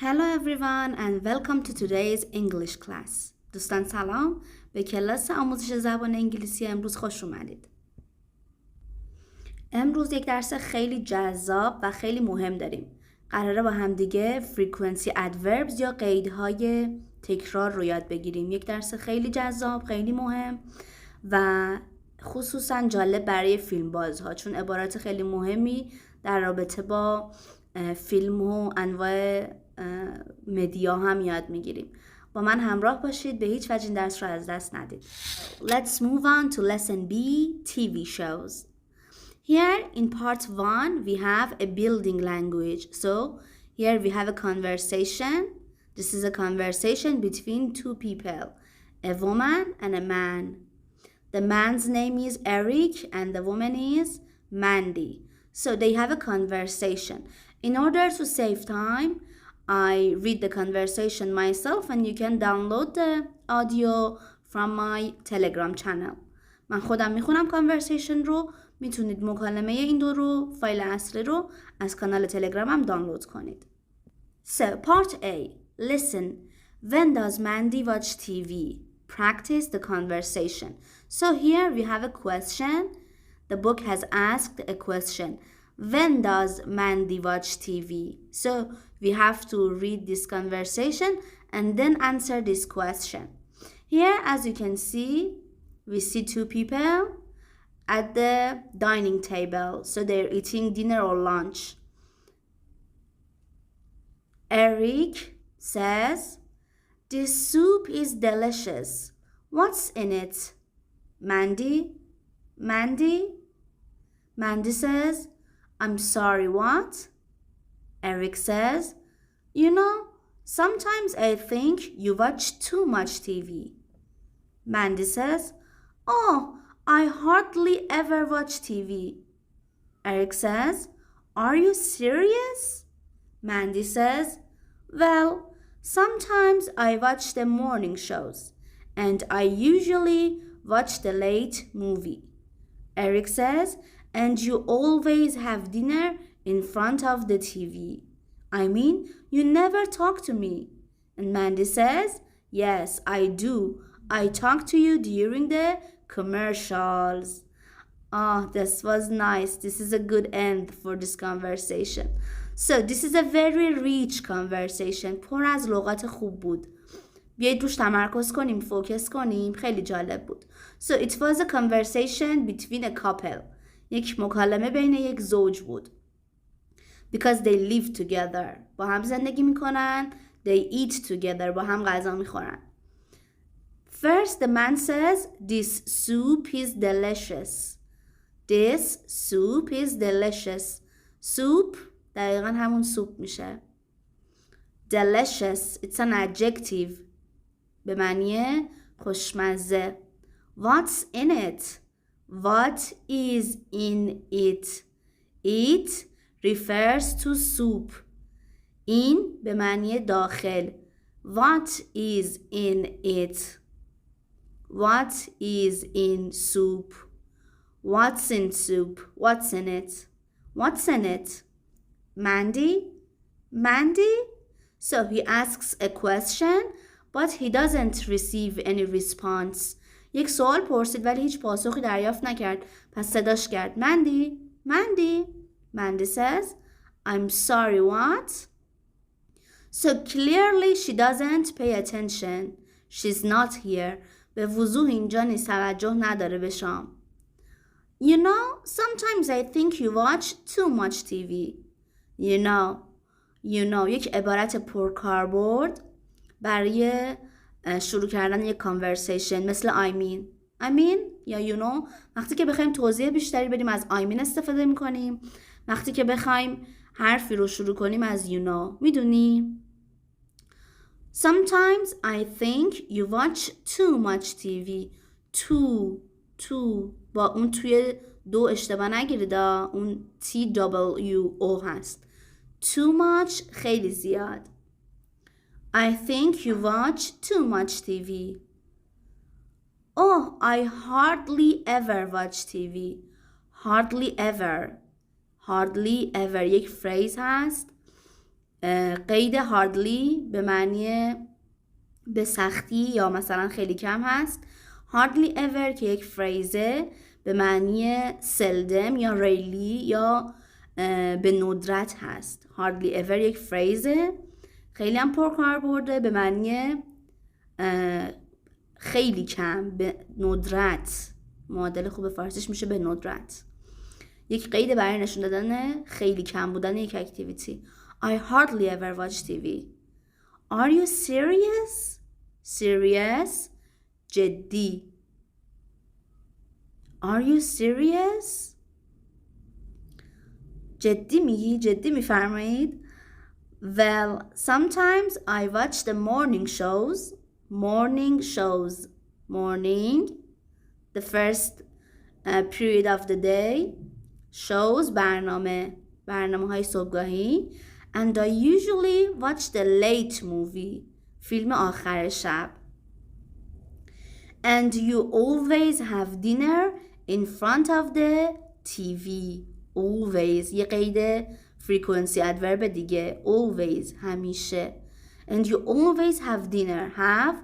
Hello everyone and welcome to today's English class. دوستان سلام، به کلاس آموزش زبان انگلیسی امروز خوش اومدید. امروز یک درس خیلی جذاب و خیلی مهم داریم. قراره با همدیگه frequency adverbs یا قیدهای تکرار رو یاد بگیریم. یک درس خیلی جذاب، خیلی مهم و خصوصا جالب برای فیلم بازها، چون عبارات خیلی مهمی در رابطه با فیلم و انواع مدیا هم یاد میگیریم. با من همراه باشید، به هیچ وجه این درس رو از دست ندید. Let's move on to lesson B, TV shows. Here in part 1 we have a building language. So here we have a conversation. This is a conversation between two people, a woman and a man. The man's name is Eric and the woman is Mandy. So they have a conversation. In order to save time, I read the conversation myself and you can download the audio from my Telegram channel. من خودم میخونم conversation رو، میتونید مکالمه این دو رو، فایل اصلی رو از کانال تلگرامم دانلود کنید. So, part A. Listen. When does Mandy watch TV? Practice the conversation. So here we have a question. The book has asked a question. When does Mandy watch TV? So we have to read this conversation and then answer this question. Here, as you can see, we see two people at the dining table. So they're eating dinner or lunch. Eric says, "This soup is delicious. What's in it?" Mandy says, "I'm sorry, what?" Eric says, "You know, sometimes I think you watch too much TV." Mandy says, "Oh, I hardly ever watch TV." Eric says, "Are you serious?" Mandy says, "Well, sometimes I watch the morning shows, and I usually watch the late movie." Eric says, "And you always have dinner in front of the TV. I mean, you never talk to me." And Mandy says, "Yes, I do. I talk to you during the commercials." This was nice. This is a good end for this conversation. So, this is a very rich conversation. پر از لغات خوب بود. بیایید روش تمرکز کنیم، فوکس کنیم. خیلی جالب بود. So, it was a conversation between a couple. یک مکالمه بین یک زوج بود. Because they live together. با هم زندگی میکنن. They eat together. با هم غذا میخورن. First, the man says, "This soup is delicious." This soup is delicious. Soup دقیقا همون سوپ میشه. Delicious. It's an adjective. به معنی خوشمزه. What's in it? What is in it? It refers to soup. این به معنی داخل. What is in it? What is in soup? What's in soup? What's in it? What's in it? Mandy? So he asks a question, but he doesn't receive any response. یک سوال پرسید ولی هیچ پاسخی دریافت نکرد. پس صداش کرد. Mandy. Mandy says, "I'm sorry, what?" So clearly she doesn't pay attention. She's not here. به وضوح اینجا نیست. توجه نداره به شام. You know, sometimes I think you watch too much TV. You know. یک عبارت پرکاربرد برای شروع کردن یک conversation مثل I mean یا you know. وقتی که بخوایم توضیح بیشتری بدیم از I mean استفاده میکنیم. وقتی که بخوایم حرفی رو شروع کنیم از you know. میدونی؟ Sometimes I think you watch too much TV. Too با اون توی دو اشتباه نگیرید. اون TWO هست. Too much خیلی زیاد. I think you watch too much TV. Oh, I hardly ever watch TV. Hardly ever یک فریز هست قید hardly به معنی به سختی یا مثلا خیلی کم هست. hardly ever که یک فریزه به معنی seldom یا rarely یا به ندرت هست. hardly ever یک فریزه خیلی هم پرکار برده به معنی خیلی کم، به ندرت. معادل خوب فارسیش میشه به ندرت. یک قید برای نشون دادن خیلی کم بودن یک اکتیویتی. I hardly ever watch TV. Are you serious? Serious جدی. Are you serious? جدی میگی؟ جدی میفرمایید؟ Well, sometimes I watch the morning shows. Morning, the first period of the day. Shows برنامه های صبحگاهی. And I usually watch the late movie. فیلم آخر شب. And you always have dinner in front of the TV. Always یه قید frequency adverb دیگه. Always همیشه. And you always have dinner. Have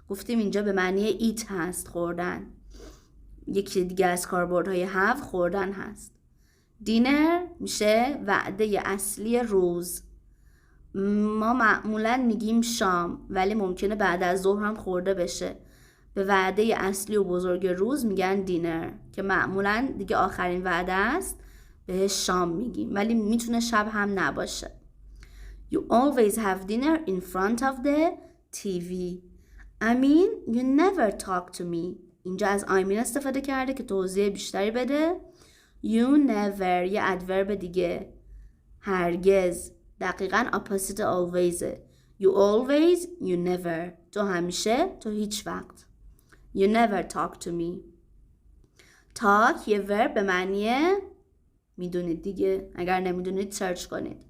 گفتیم اینجا به معنی eat هست، خوردن. یکی دیگه از کاربردهای have خوردن هست. دینر میشه وعده اصلی روز. ما معمولا میگیم شام ولی ممکنه بعد از ظهر هم خورده بشه. به وعده اصلی و بزرگ روز میگن دینر که معمولا دیگه آخرین وعده است، بهش شام میگیم ولی میتونه شب هم نباشه. You always have dinner in front of the TV. I mean you never talk to me. اینجا از I mean استفاده کرده که توضیح بیشتری بده. You never یه ادورب دیگه، هرگز، دقیقاً opposite always. You always, you never. تو همیشه، تو هیچ وقت. You never talk to me. talk یه ورب به معنی میدونید دیگه، اگر نمیدونید سرچ کنید.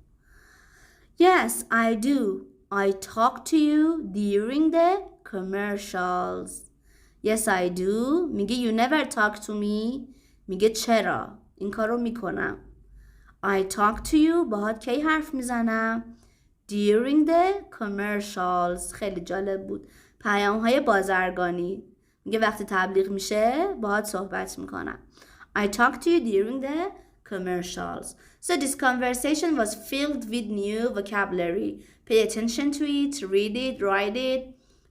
Yes, I do. I talk to you during the commercials. Yes, I do. میگه you never talk to me. میگه چرا؟ این کار رو میکنم. I talk to you باهات کی حرف میزنم؟ During the commercials. خیلی جالب بود. پیام‌های بازرگانی. میگه وقتی تبلیغ میشه باهات صحبت میکنم. I talk to you during the commercials. So this conversation was filled with new vocabulary. Pay attention to it, read it, write it.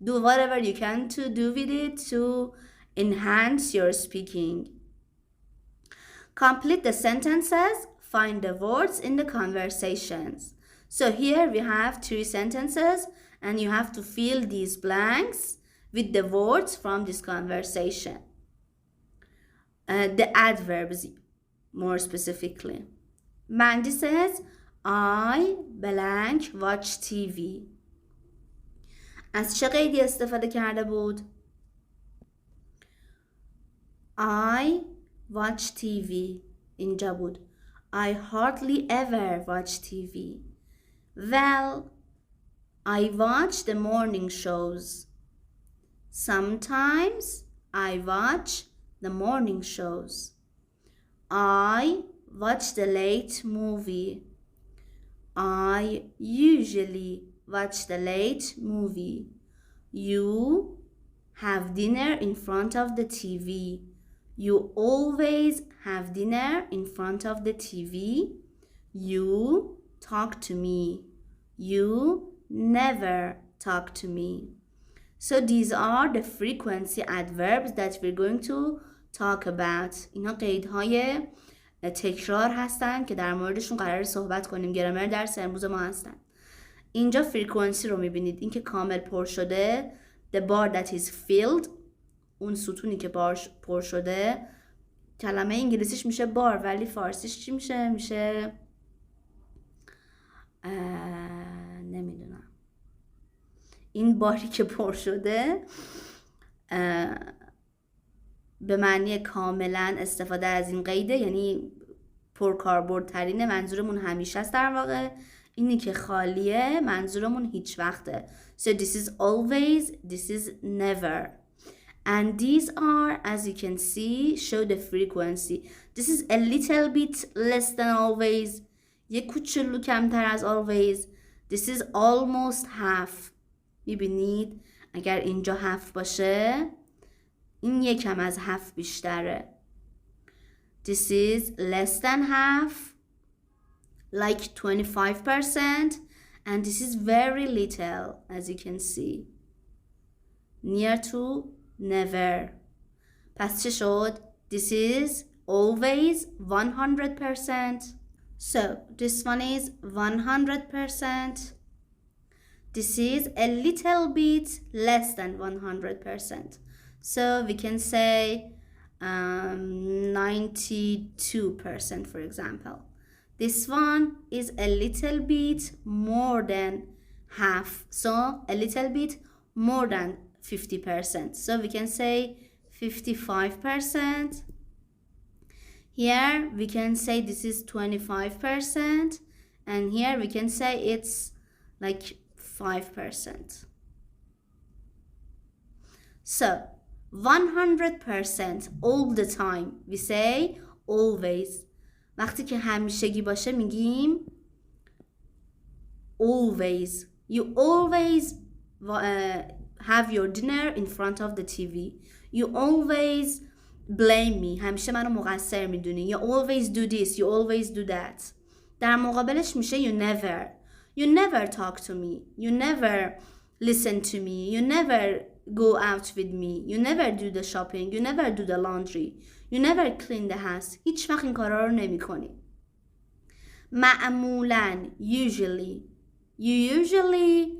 Do whatever you can to do with it to enhance your speaking. Complete the sentences. Find the words in the conversations. So here we have 3 sentences and you have to fill these blanks with the words from this conversation. The adverbs more specifically. Mandy says, I blank watch TV. از چه قیدی استفاده کرده بود؟ I watch TV. اینجا بود. I hardly ever watch TV. Well, I watch the morning shows. Sometimes I watch the morning shows. I watch the late movie. I usually watch the late movie. You have dinner in front of the TV. You always have dinner in front of the TV. You talk to me. You never talk to me. So these are the frequency adverbs that we're going to talk about. اینا قیدهای تکرار هستن که در موردشون قراره صحبت کنیم. گرامر درس امروز ما هستن. اینجا فرکانسی رو میبینید، این که کامل پر شده. The bar that is filled، اون ستونی که پر شده. کلمه انگلیسیش میشه بار ولی فارسیش چی میشه؟ میشه نمیدونم. این باری که پر شده به معنی کاملا استفاده از این قیده، یعنی پرکاربردترینه، منظورمون همیشه است. در واقع اینی که خالیه منظورمون هیچ وقته. So this is always, this is never. And these are, as you can see, show the frequency. This is a little bit less than always. یه کوچولو کمتر از always. This is almost half. میبینید اگر اینجا half باشه این یکم از half بیشتره. This is less than half, like 25%, and this is very little, as you can see. Near to never. پس چه شد؟ This is always 100%. So this one is 100%. This is a little bit less than 100%. So we can say 92%, for example. This one is a little bit more than half. So a little bit more than 50%. So we can say 55%. Here we can say this is 25%. And here we can say it's like 5%. So 100% all the time. We say always. وقتی که همیشگی باشه میگیم always. You always have your dinner in front of the TV. You always blame me. همیشه منو مقصر میدونی. You always do this. You always do that. در مقابلش میشه you never. You never talk to me. You never listen to me. You never go out with me. You never do the shopping. You never do the laundry. You never clean the house. هیچ وقت این کارا رو نمی کنی. معمولاً usually. You usually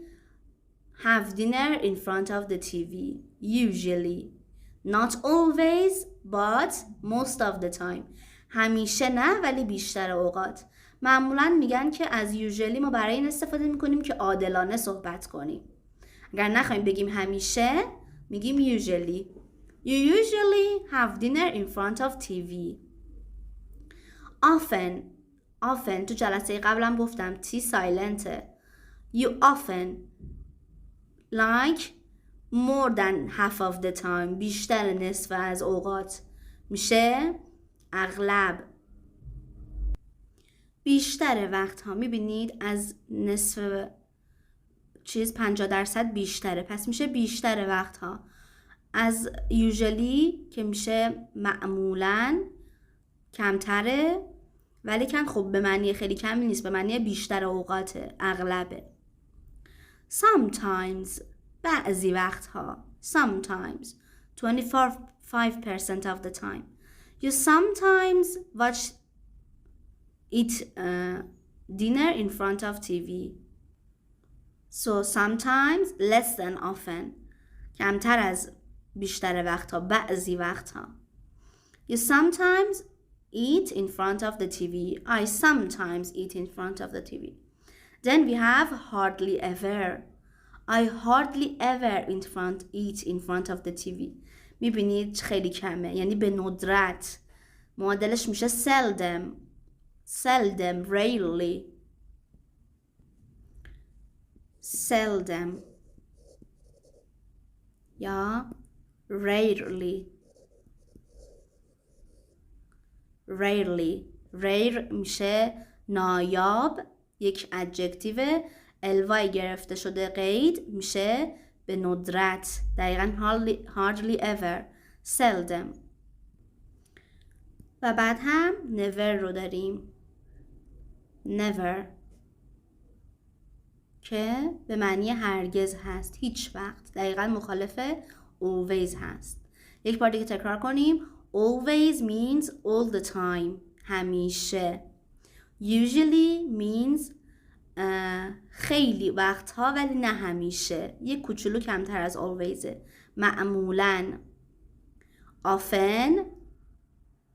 have dinner in front of the TV. Usually. Not always, but most of the time. همیشه نه ولی بیشتر اوقات. معمولاً میگن که از usually ما برای این استفاده میکنیم که عادلانه صحبت کنیم. اگر نخواهیم بگیم همیشه میگیم usually. You usually have dinner in front of TV. Often تو جلسه قبلم گفتم T silent. You often like more than half of the time. بیشتر نصف از اوقات میشه اغلب. بیشتر وقت ها میبینید از نصف چیز 50% بیشتره. پس میشه بیشتر وقت ها. از usually که میشه معمولاً کمتره ولی کن خب به معنی خیلی کمی نیست، به معنی بیشتر اوقاته، اغلبه. Sometimes بعضی وقتها. Sometimes 25% of the time. You sometimes watch eat dinner in front of TV. So sometimes less than often. کمتر از بیشتر وقتها، بعضی وقتها. You sometimes eat in front of the TV. I sometimes eat in front of the TV. Then we have hardly ever. I hardly ever eat in front of the TV. میبینید خیلی کمه، یعنی به ندرت. معادلش میشه seldom. Seldom, rarely. Seldom. یا rarely. Rarely. rare میشه نایاب، یک ادجکتیو. الوای گرفته شده قید میشه به ندرت. دقیقاً hardly ever. seldom. و بعد هم never رو داریم. never که به معنی هرگز هست، هیچ وقت. دقیقاً مخالف always هست. یک بار دیگه تکرار کنیم. always means all the time. همیشه. usually means خیلی وقتها ولی نه همیشه. یک کوچولو کمتر از always. معمولاً. often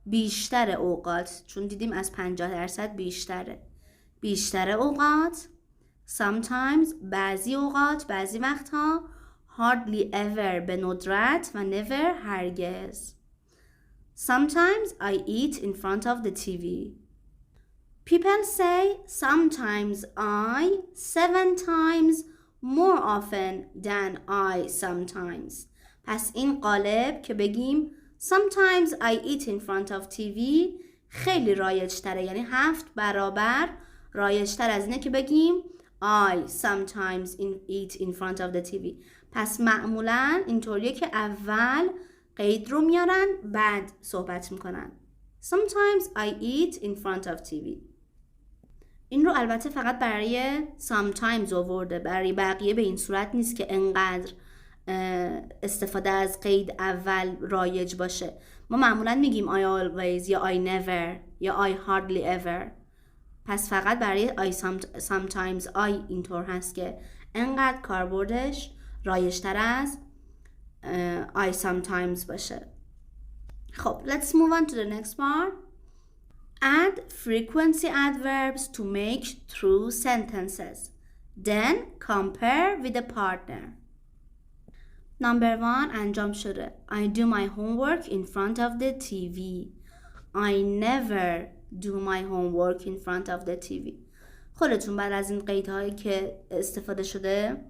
بیشتر اوقات، چون دیدیم از 50% بیشتره. بیشتر اوقات. sometimes بعضی اوقات، بعضی وقتها. hardly ever به ندرت و never هرگز. Sometimes I eat in front of the TV. People say sometimes I 7 times more often than I sometimes. پس این قالب که بگیم sometimes I eat in front of TV خیلی رایج تره، یعنی 7 برابر رایج تر از اینه که بگیم I sometimes eat in front of the TV. پس معمولا اینطوریه که اول قید رو میارن بعد صحبت میکنن. Sometimes I eat in front of TV. این رو البته فقط برای sometimes آورده، برای بقیه به این صورت نیست که انقدر استفاده از قید اول رایج باشه. ما معمولا میگیم I always یا I never یا I hardly ever. پس فقط برای I sometimes I اینطور هست که انقدر کاربردش رایج‌تر از I sometimes باشه. خب let's move on to the next part. Add frequency adverbs to make true sentences. Then compare with the partner. Number 1 انجام شده. I do my homework in front of the TV. I never do my homework in front of the TV. خودتون بعد از این قیدهایی که استفاده شده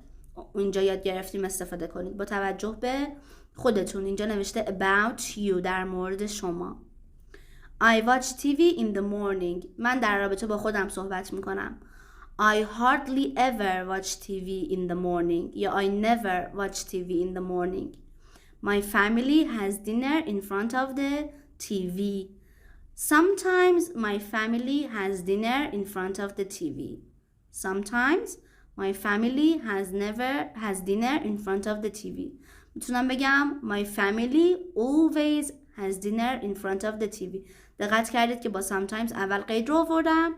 اینجا یاد گرفتیم استفاده کنید. با توجه به خودتون اینجا نوشته about you، در مورد شما. I watch TV in the morning. من در رابطه با خودم صحبت میکنم. I hardly ever watch TV in the morning. یا I never watch TV in the morning. My family has dinner in front of the TV. Sometimes my family has dinner in front of the TV. Sometimes my family has dinner in front of the TV. میتونم بگم my family always has dinner in front of the TV. دقت کردید که با sometimes اول قید رو آوردم،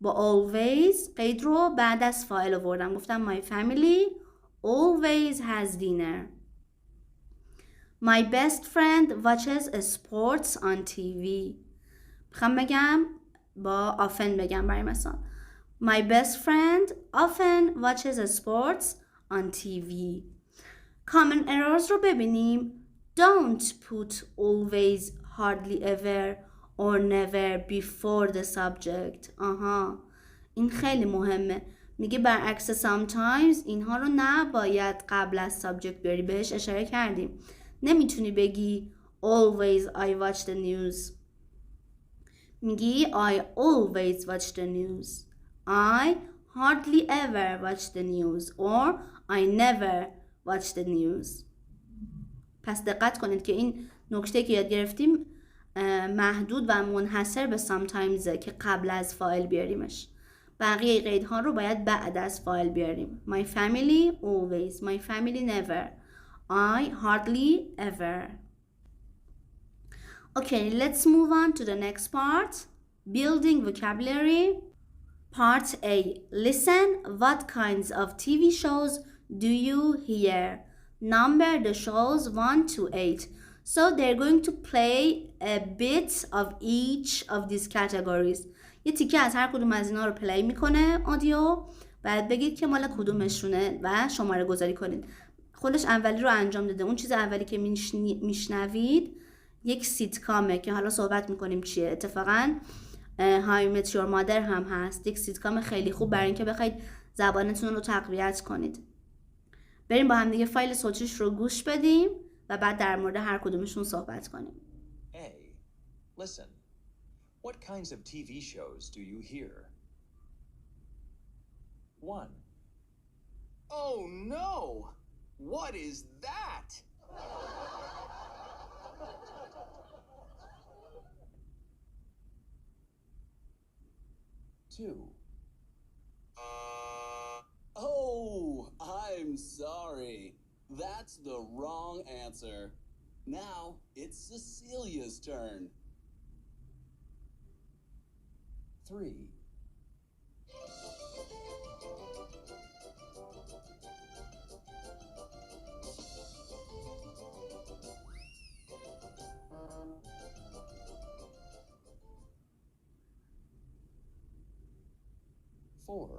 با always قید رو بعد از فاعل آوردم. گفتم my family always has dinner. My best friend watches sports on TV. میخوام بگم با often بگم برای مثال. My best friend often watches sports on TV. Common errors رو ببینیم. Don't put always, hardly ever or never before the subject. این خیلی مهمه. میگه برعکس sometimes اینها رو نباید قبل از subject بیاری. بهش اشاره کردیم. نمیتونی بگی always I watch the news. میگی I always watch the news. I hardly ever watch the news or I never watch the news. پس دقت کنید که این نکته که یاد گرفتیم محدود و منحصر به sometimes که قبل از فاعل بیاریمش. بقیه قیدها رو باید بعد از فاعل بیاریم. My family always. My family never. I hardly ever. Okay, let's move on to the next part. Building vocabulary. Part A. Listen. What kinds of TV shows do you hear? Number the shows 1 to 8. So they're going to play a bit of each of these categories. یه تیکه از هر کدوم از اینا رو پلی میکنه آدیو. بعد بگید که مال کدومشونه و شماره گذاری کنید. خودش اولی رو انجام داده. اون چیز اولی که میشنوید یک سیتکامه که حالا صحبت میکنیم چیه. اتفاقاً How I Met Your Mother هم هست. یک سیتکام خیلی خوب برای اینکه بخواید زبانتون رو تقویت کنید. بریم با هم دیگه فایل صوتیش رو گوش بدیم و بعد در مورد هر کدومشون صحبت کنیم. A. Listen. What kinds of TV shows do you hear? 1. Oh no! What is that? 2. Oh, I'm sorry. That's the wrong answer. Now it's Cecilia's turn. 3. Four.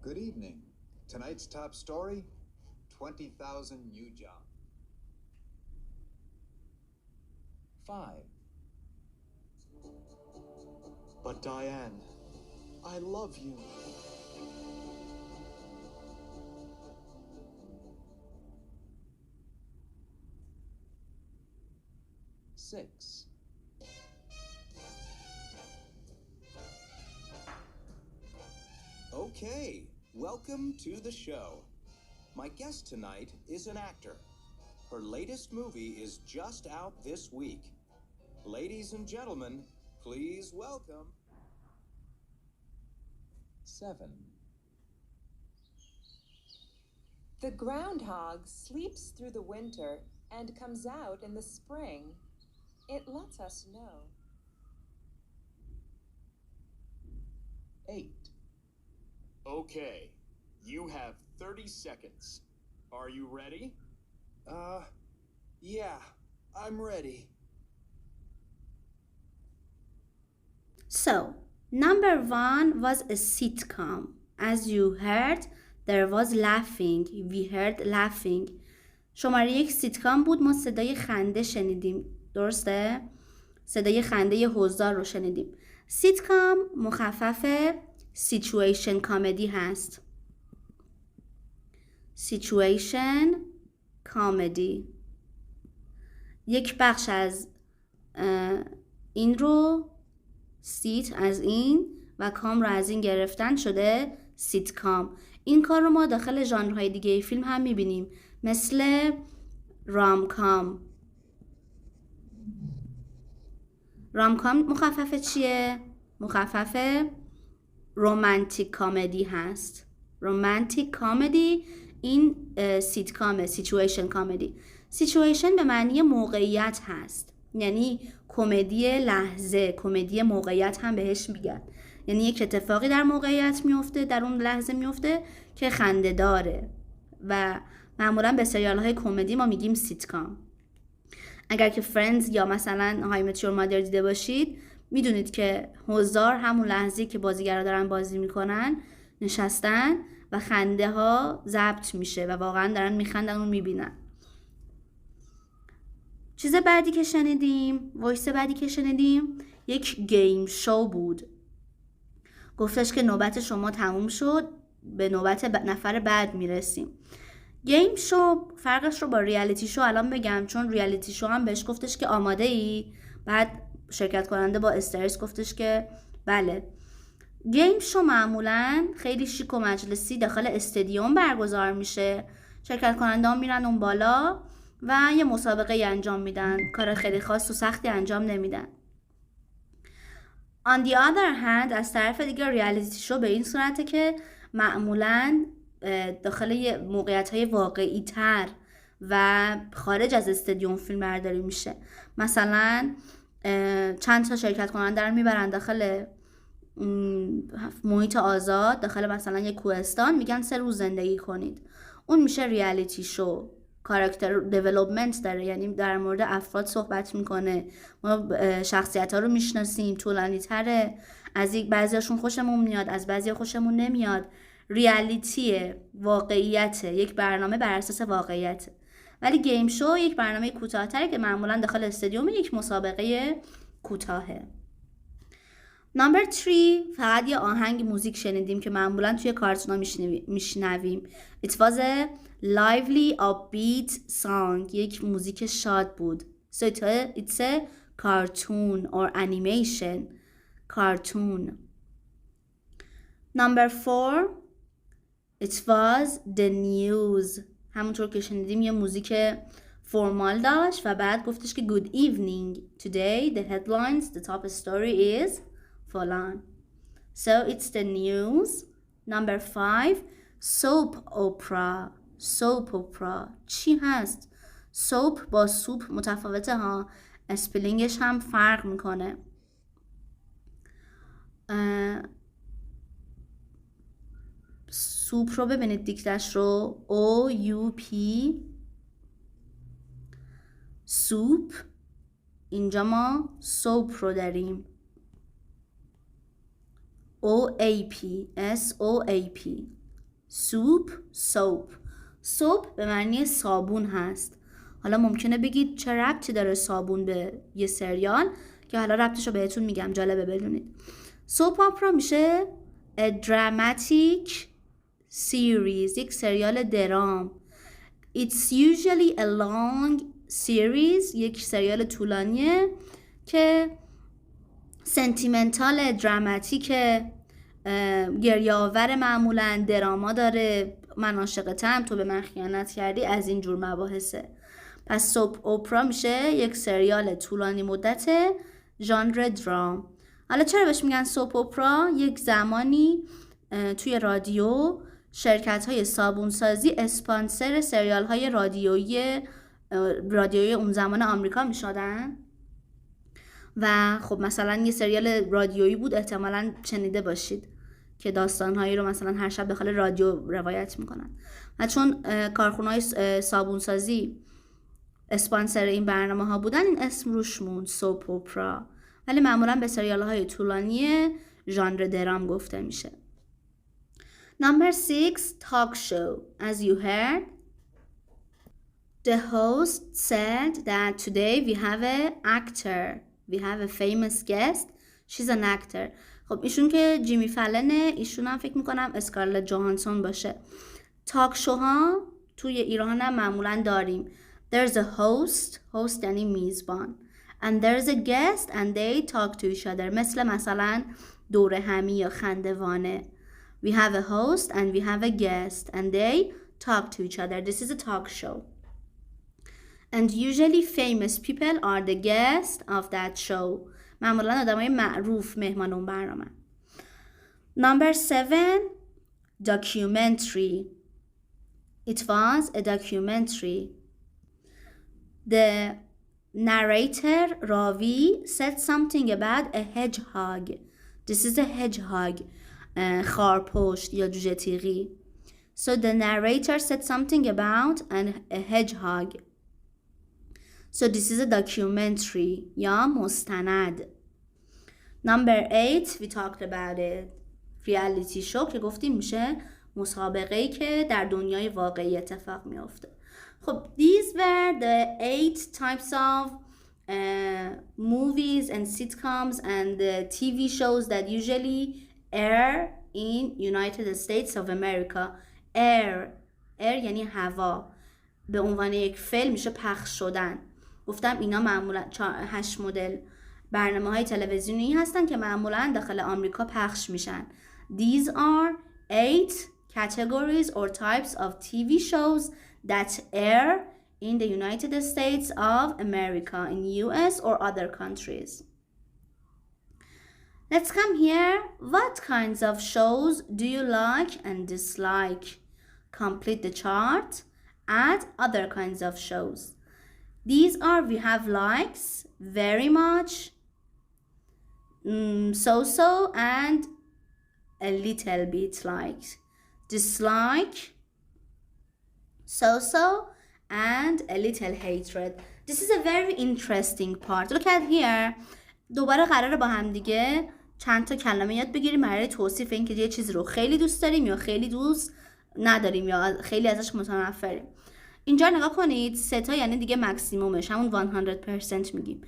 Good evening. Tonight's top story, 20,000 new jobs. 5. But Diane, I love you. 6. Okay, welcome to the show. My guest tonight is an actor. Her latest movie is just out this week. Ladies and gentlemen, please welcome 7. The groundhog sleeps through the winter and comes out in the spring. It lets us know. 8. Okay, you have 30 seconds. Are you ready? Yeah, I'm ready. So, number 1 was a sitcom. As you heard, there was laughing. We heard laughing. شماره 1 سیتکام بود. ما صدای خنده شنیدیم. درسته؟ صدای خنده حضار رو شنیدیم. سیتکام مخفف situation comedy هست. situation comedy. یک بخش از این رو سیت از این و کام رو از این گرفتن شده سیتکام. این کار رو ما داخل ژانرهای دیگه فیلم هم میبینیم، مثل رامکام. رامکام مخفف چیه؟ مخفف رومانتیک کامدی هست. رومانتیک کامدی این سیتکامه، سیچویشن کامدی. سیچویشن به معنی موقعیت هست، یعنی کمدی لحظه، کمدی موقعیت هم بهش میگن. یعنی یک اتفاقی در موقعیت میفته، در اون لحظه میفته که خنده داره و معمولا به سریال های کمدی ما میگیم سیتکام. اگر که فرندز یا مثلا های مت یور مادر دیده باشید، میدونید که حضار همون لحظه‌ای که بازیگرا دارن بازی میکنن نشستن و خنده ها ضبط میشه و واقعا دارن میخندن و میبینن. چیز بعدی که شنیدیم، وایس بعدی که شنیدیم یک گیم شو بود. گفتش که نوبت شما تموم شد، به نوبت نفر بعد میرسیم. گیم شو فرقش رو با ریالیتی شو الان بگم، چون ریالیتی شو هم بهش گفتش که آماده ای؟ بعد شرکت کننده با استرس گفتش که بله. گیم شو معمولا خیلی شیک و مجلسی داخل استادیوم برگزار میشه. شرکت کننده ها میرن اون بالا و یه مسابقه انجام میدن. کار خیلی خاص و سختی انجام نمیدن. On the other hand از طرف دیگه ریالیتی شو به این صورته که معمولاً داخل موقعیت‌های واقعی تر و خارج از استادیوم فیلم برداری میشه. مثلا چند تا شرکت کننده رو میبرن داخل محیط آزاد، داخل مثلا یک کوهستان، میگن 3 روز زندگی کنید. اون میشه ریالیتی شو. کاراکتر دیولپمنت داره، یعنی در مورد افراد صحبت میکنه. ما شخصیت ها رو میشناسیم، طولانی تره، از بعضیاشون خوشمون میاد، از بعضی خوشمون نمیاد. ریالیتیه، واقعیته، یک برنامه بر اساس واقعیته. ولی گیم شو یک برنامه کوتاه‌تره که معمولا داخل استادیوم یک مسابقه کوتاهه. نمبر 3 فقط یه آهنگ موزیک شنیدیم که معمولا توی کارتونا میشنویم. It was a lively upbeat song. یک موزیک شاد بود. So it's a cartoon or animation. Cartoon. Number 4 It was the news. همونطور که شنیدیم یه موزیک فرمال داشت و بعد گفتش که good evening. Today the headlines, the top story is فلان. So it's the news. Number 5 soap opera. soap opera چی هست؟ soap با سوپ متفاوته ها، اسپلینگش هم فرق میکنه. سوپ رو ببینید دیکتش رو OUP سوپ. اینجا ما سوپ رو داریم OAP SOAP سوپ. سوپ به معنی صابون هست. حالا ممکنه بگید چه ربطی داره صابون به یه سریال، که حالا ربطش رو بهتون میگم، جالبه بدونید. سوپ اپرا میشه a dramatic series، یک سریال درام. It's usually a long series، یک سریال طولانیه که سنتیمنتال، دراماتیک، گریه آور، معمولا دراما داره، من عاشقتم، تو به من خیانت کردی، از این جور مباحثه. پس سوپ اپرا میشه یک سریال طولانی مدت ژانر درام. حالا چرا بهش میگن سوپ اپرا؟ یک زمانی توی رادیو شرکت‌های صابونسازی اسپانسر سریال‌های رادیویی اون زمان آمریکا میشدن و خب مثلا یه سریال رادیویی بود، احتمالاً شنیده باشید که داستان‌هایی رو مثلا هر شب داخل رادیو روایت میکنن و چون کارخونه‌های صابونسازی اسپانسر این برنامه‌ها بودن، این اسم روش موند، سوپ اپرا، ولی معمولاً به سریال‌های طولانی ژانر درام گفته میشه. Number 6, talk show. As you heard, the host said that today we have an actor. We have a famous guest. She's an actor. خب ایشون که جیمی فلنه، ایشون هم فکر میکنم اسکارلت جوهانسون باشه. تاک شوها توی ایران هم معمولا داریم. There's a host یعنی میزبان. And there's a guest and they talk to each other. مثلا دوره همی یا خندوانه. We have a host and we have a guest and they talk to each other. This is a talk show. And usually famous people are the guests of that show. معمولا آدمای معروف مهمان اون برنامه. Number 7, documentary. It was a documentary. The narrator, راوی, said something about a hedgehog. This is a hedgehog. خارپشت یا جوجه تیغی. So the narrator said something about a hedgehog. So this is a documentary یا مستند. Number 8, we talked about it. reality show که گفتیم میشه مسابقه‌ای که در دنیای واقعی اتفاق میفته. خب these were the 8 types of movies and sitcoms and TV shows that usually air in United States of America. air یعنی هوا، به عنوان یک فیلم میشه پخش شدن. گفتم اینا معمولا 8 مدل برنامه‌های تلویزیونی هستن که معمولا داخل آمریکا پخش میشن. These are 8 categories or types of TV shows that air in the United States of America, in US or other countries. Let's come here. What kinds of shows do you like and dislike? Complete the chart. Add other kinds of shows. These are, we have likes, very much, so-so, and a little bit like. Dislike, so-so, and a little hatred. This is a very interesting part. Look at here. دوباره قراره با هم دیگه چند تا کلمه یاد بگیریم برای توصیف این که یه چیزی رو خیلی دوست داریم یا خیلی دوست نداریم یا خیلی ازش متنفریم. اینجا نگاه کنید، 3 تا یعنی دیگه مکسیمومش، همون 100% میگیم.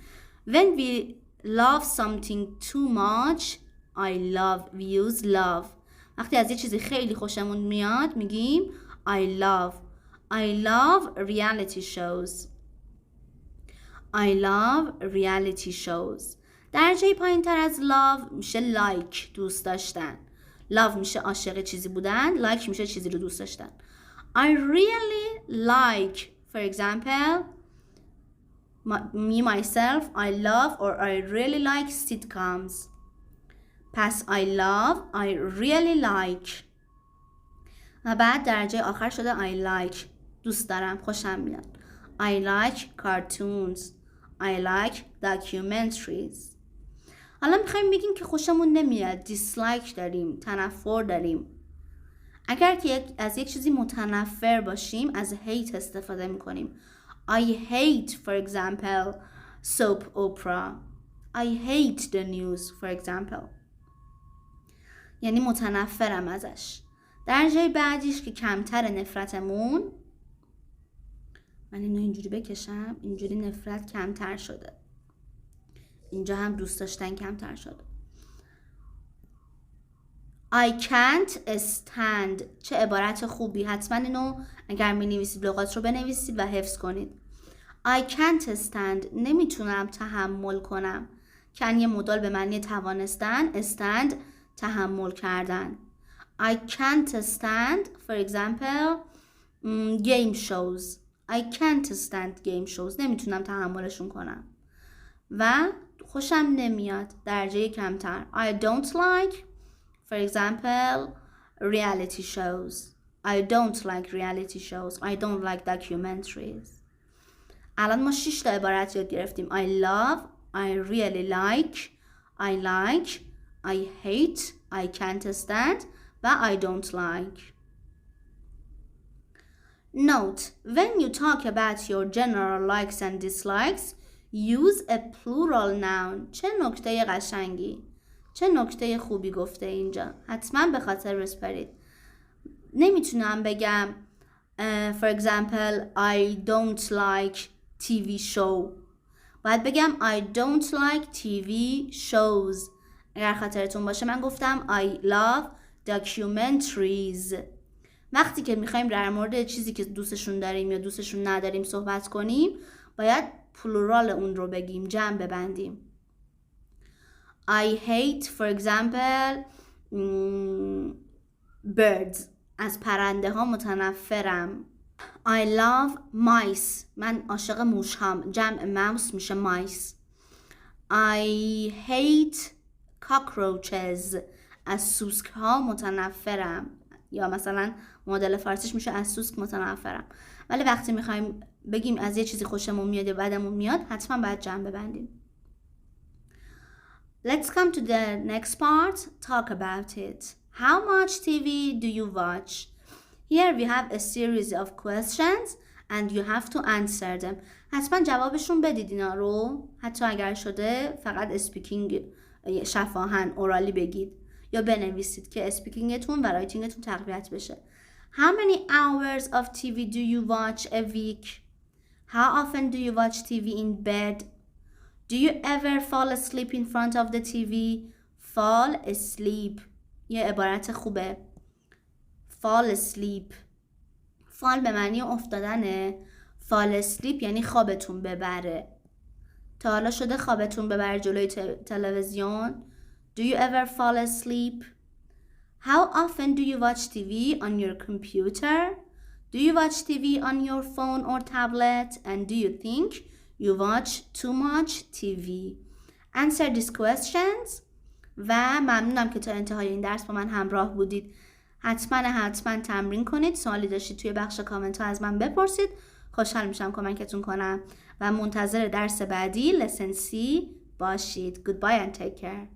When we love something too much, we use love. وقتی از یه چیزی خیلی خوشمون میاد میگیم I love reality shows. درجه پایین تر از love میشه like، دوست داشتن. love میشه عاشق چیزی بودن، like میشه چیزی رو دوست داشتن. I really like, for example, me myself, I love or I really like sitcoms. پس I really like. و بعد درجه آخر شده I like، دوست دارم، خوشم میاد. I like cartoons. I like documentaries. حالا میخوایم بگیم که خوشمون نمیاد، dislike داریم، تنفر داریم. اگر که از یک چیزی متنفر باشیم از hate استفاده میکنیم. I hate, for example, soap opera. I hate the news, for example. یعنی متنفرم ازش. درجه بعدیش که کمتر نفرتمون، من اینو اینجوری بکشم، اینجوری نفرت کمتر شده. اینجا هم دوست داشتن کمتر شده. I can't stand. چه عبارت خوبی. حتما اینو اگر می نویسید لغات رو بنویسید و حفظ کنید. I can't stand نمیتونم تحمل کنم. can یه مدال به معنی توانستن، stand تحمل کردن. I can't stand for example game shows. I can't stand game shows. نمیتونم تحملشون کنم. و خوشم نمیاد درجه کمتر. I don't like for example reality shows. I don't like reality shows. I don't like documentaries. الان ما 6 تا عبارت یاد گرفتیم. I love, I really like, I like, I hate, I can't stand و I don't like. Note: when you talk about your general likes and dislikes, use a plural noun. چه نکته قشنگی، چه نکته خوبی گفته اینجا. حتما به خاطر بسپارید. نمیتونم بگم for example I don't like TV show. باید بگم I don't like TV shows. اگر خاطرتون باشه من گفتم I love documentaries. وقتی که میخوایم در مورد چیزی که دوستشون داریم یا دوستشون نداریم صحبت کنیم باید پلورال اون رو بگیم، جمع ببندیم. I hate for example birds. از پرنده ها متنفرم. I love mice. من عاشق موش هم. جمع موس میشه mice. I hate cockroaches. از سوسک ها متنفرم. یا مثلا مدل فارسیش میشه از سوسک متنفرم. ولی وقتی میخوایم بگیم از یه چیزی خوشمون میاد یا بدمون میاد حتما باید جمع ببندیم. Let's come to the next part. Talk about it. How much TV do you watch? Here we have a series of questions and you have to answer them. حتما جوابشون بدید اینا رو. حتی اگر شده فقط اسپیکینگ شفاهن اورالی بگید یا بنویسید که اسپیکینگتون و رایتینگتون تقویت بشه. How many hours of TV do you watch a week? How often do you watch TV in bed? Do you ever fall asleep in front of the TV? Fall asleep یه عبارت خوبه. Fall asleep. fall به معنی افتادنه. Fall asleep یعنی خوابتون ببره. تا حالا شده خوابتون ببره جلوی تلویزیون؟ Do you ever fall asleep? How often do you watch TV on your computer? Do you watch TV on your phone or tablet? And do you think you watch too much TV? Answer these questions. و ممنونم که تا انتهای این درس با من همراه بودید. حتما تمرین کنید. سوالی داشتید توی بخش کامنت ها از من بپرسید. خوشحال میشم کمکتون کنم و منتظر درس بعدی lesson C باشید. Goodbye and take care.